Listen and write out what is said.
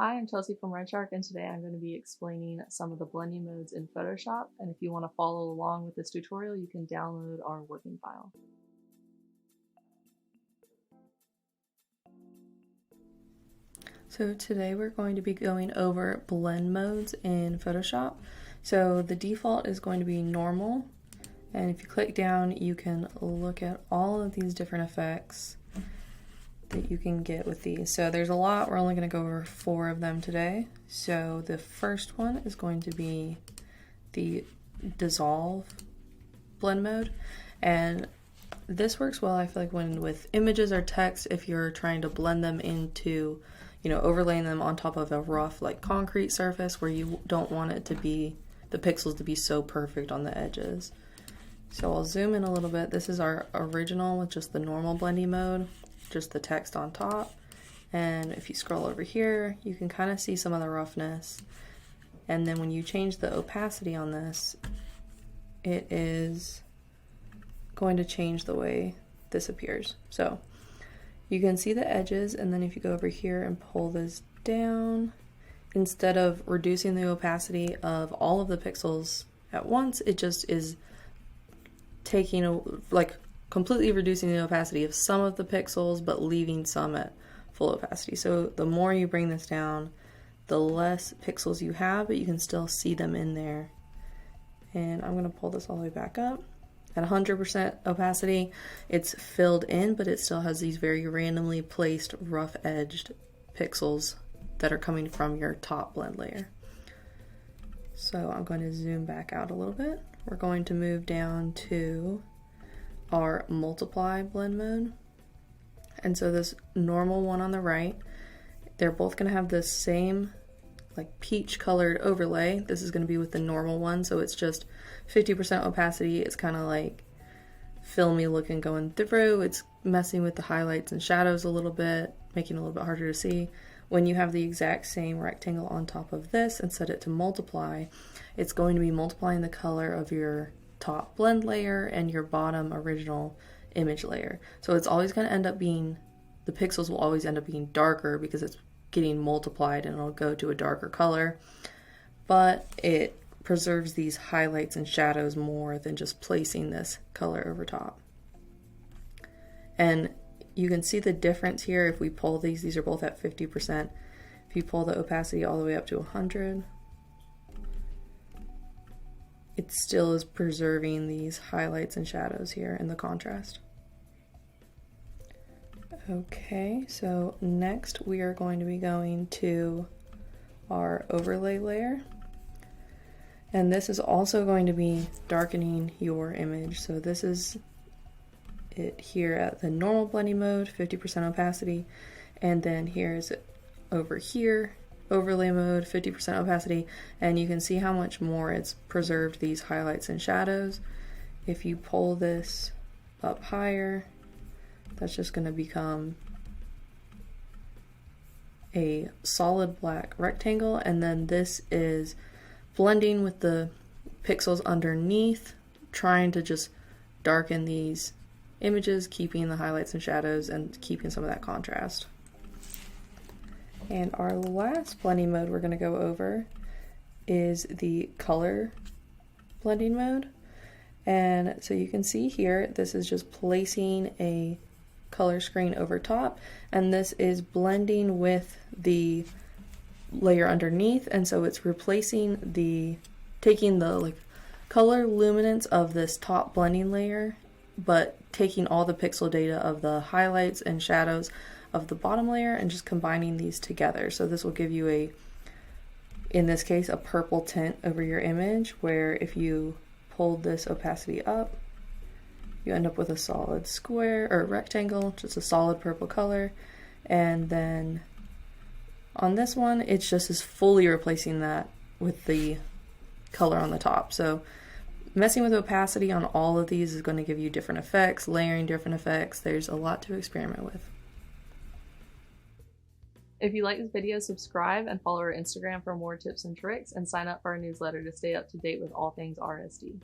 Hi, I'm Chelsea from RedShark, and today I'm going to be explaining some of the blending modes in Photoshop. And if you want to follow along with this tutorial, you can download our working file. So today we're going to be going over blend modes in Photoshop. So the default is going to be normal, and if you click down you can look at all of these different effects that you can get with these. So there's a lot, we're only going to go over 4 of them today. So the first one is going to be the dissolve blend mode, and this works well I feel like when with images or text, if you're trying to blend them into, overlaying them on top of a rough like concrete surface where you don't want it to be, the pixels to be so perfect on the edges. So I'll zoom in a little bit. This is our original with just the normal blending mode, just the text on top. And if you scroll over here, you can kind of see some of the roughness. And then when you change the opacity on this, it is going to change the way this appears. So you can see the edges, and then if you go over here and pull this down, instead of reducing the opacity of all of the pixels at once, it just is taking completely reducing the opacity of some of the pixels but leaving some at full opacity. So the more you bring this down, the less pixels you have, but you can still see them in there. And I'm going to pull this all the way back up. At 100% opacity, it's filled in, but it still has these very randomly placed rough edged pixels that are coming from your top blend layer. So I'm going to zoom back out a little bit. We're going to move down to our multiply blend mode. And so this normal one on the right, they're both going to have the same like peach colored overlay. This is going to be with the normal one, so it's just 50% opacity. It's kind of like filmy looking going through. It's messing with the highlights and shadows a little bit, making it a little bit harder to see. When you have the exact same rectangle on top of this and set it to multiply, it's going to be multiplying the color of your top blend layer and your bottom original image layer. So it's always going to end up being, the pixels will always end up being darker because it's getting multiplied and it'll go to a darker color, but it preserves these highlights and shadows more than just placing this color over top. And you can see the difference here if we pull these are both at 50%. If you pull the opacity all the way up to 100, it still is preserving these highlights and shadows here in the contrast. Okay, so next we are going to be going to our overlay layer, and this is also going to be darkening your image. So this is it here at the normal blending mode, 50% opacity, and then here's it over here, overlay mode, 50% opacity, and you can see how much more it's preserved these highlights and shadows. If you pull this up higher, that's just going to become a solid black rectangle, and then this is blending with the pixels underneath, trying to just darken these images, keeping the highlights and shadows and keeping some of that contrast. And our last blending mode we're going to go over is the color blending mode. And so you can see here, this is just placing a color screen over top, and this is blending with the layer underneath, and so it's replacing taking the color luminance of this top blending layer, but taking all the pixel data of the highlights and shadows of the bottom layer and just combining these together. So this will give you in this case, a purple tint over your image, where if you pulled this opacity up, you end up with a solid square or rectangle, just a solid purple color. And then on this one, it's just is fully replacing that with the color on the top. So messing with opacity on all of these is going to give you different effects, layering different effects. There's a lot to experiment with. If you like this video, subscribe and follow our Instagram for more tips and tricks, and sign up for our newsletter to stay up to date with all things RSD.